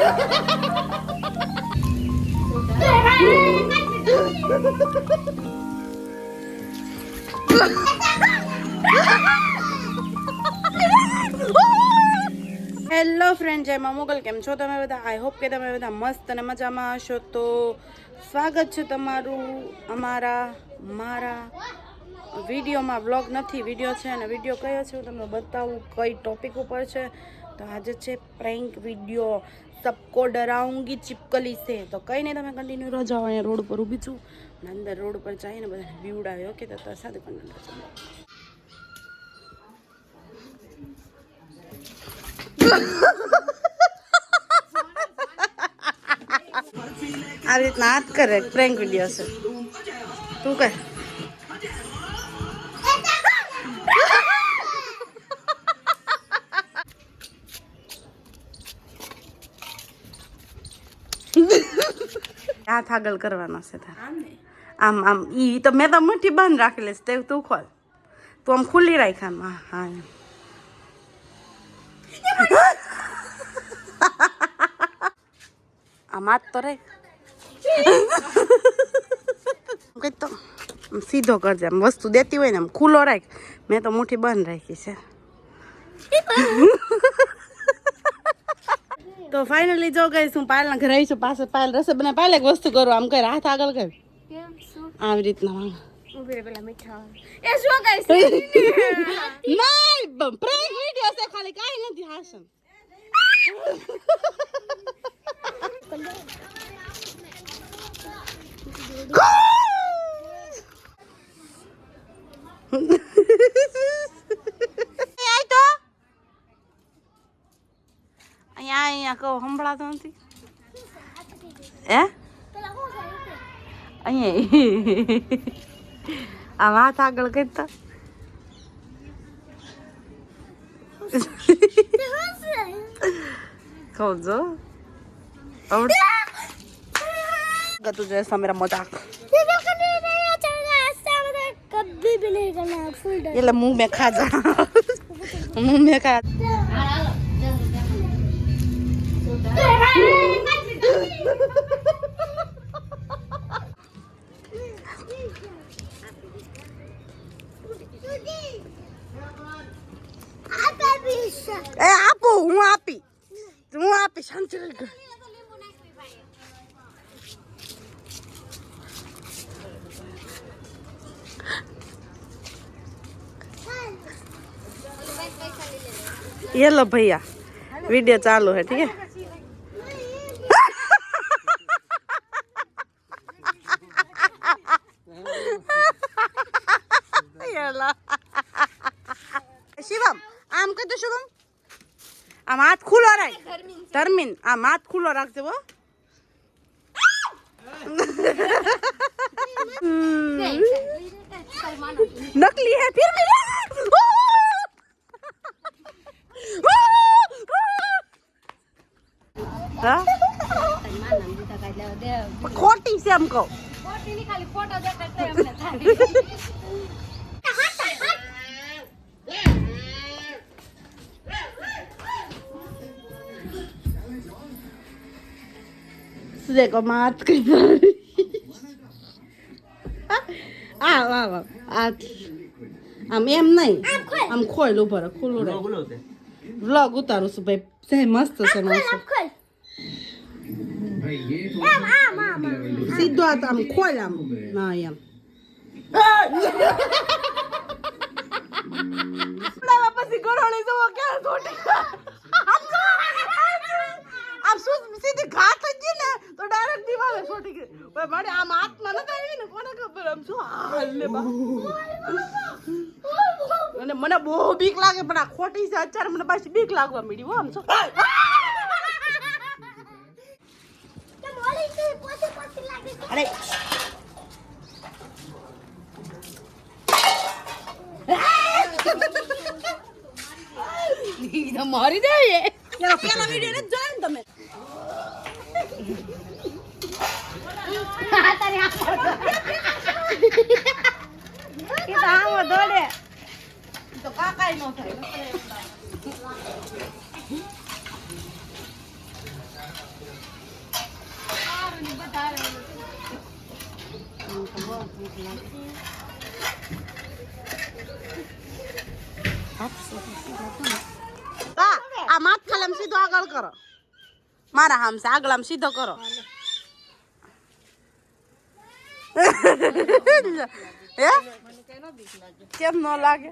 Hello friend, જય મા મોગલ. કેમ છો તમે બધા? આઈ હોપ કે તમે બધા મસ્ત અને મજામાં હશો. તો સ્વાગત છે તમારું મારા વિડીયોમાં. વ્લોગ નથી, વિડીયો છે. અને વિડીયો કયો છે હું તમને બતાવું કઈ ટોપિક ઉપર છે. તો આજે છે પ્રેન્ક વિડીયો, સબકો ડરાઉંગી ચિપકલી સે. તો કંઈ નહીં, તમે કન્ટિન્યુ રહો. જાઓ, અહીંયા રોડ ઉપર ઊભી છું અને અંદર રોડ ઉપર જઈને બધાને બીવડાવ્યો. ઓકે, તો સાથે કન્ટિન્યુ રહેજો. આ રીતના હાથ કરે, પ્રેન્ક વિડીયો છે. તું કર. હાથ આગળ કરવાનો છે તારે. આમ આમ ઈ તો મેં તો મુઠ્ઠી બંધ રાખી લઈશ. તે તું ખોલ, તું આમ ખુલ્લી રાખ. આમ હા, આમ હાથ તો રાખ. કઈ તો સીધો કરજે. આમ વસ્તુ દેતી હોય ને આમ ખુલ્લો રાખ. મેં તો મુઠ્ઠી બંધ રાખી છે. તો ફાઇનલી જો ગઈ હું પાયલના ઘરે આવી છું. પાસે પાયલ રસોઈ બનાવે. પાયલ એક વસ્તુ કરો, આમ કર, હાથ આગળ કર. આવી રીતના પ્રેન્ક વિડિયો છે, ખાલી કાઈ નથી. હાસન અહીંયા કહો, સંભળાતો નથી. અહીંયા આ વાત આગળ કરતા કહો જો તું जैसा मेरा मजाक कभी भी नहीं करना. ये मुंह में खा जा. मुंह में खा. આપો હું આપી શાંતિ. ये लो भैया, वीडियो चालू है, ठीक है. शिवम आम कहते शुभम आम हाथ खुलो राख. धर्मीन आम हाथ खुलो રાખજે હો. नकली है फिर भी. खोटी से हमको खोटी नहीं, खाली फोटो देखते हैं हमने थाली. देखो मात कर આમ એમ નહીં, આમ ખોલ ઉપર ખુલ્લું રહે. વ્લોગ ઉતારું છું ભાઈ. છે મસ્ત છે. સીધો હાથ આમ ખોલ. આમ ના એમ પછી ગરોળી જવો ક્યાં થોડી આમ સીધી ઘા થઈ ગઈ ને તો ડાયરેક્ટ દિવાલે છોટી ગઈ. મારે આમ હાથમાં નથી આવી ને, કોને ખબર. આમ શું હાલ ને અને મને બહુ બીક લાગે, પણ આ ખોટી છે. અત્યારે મને પાછી બીક લાગવા મળી. હો આમ શું અરે મારી દે. પેલા વિડીયો ને જોયો ને તમે. દોડે તો કાકાઈ નો થાય. આ માથ ખાલી સીધો આગળ કરો મારા હામ આગળ આમ સીધો કરો હે કેમ ન લાગે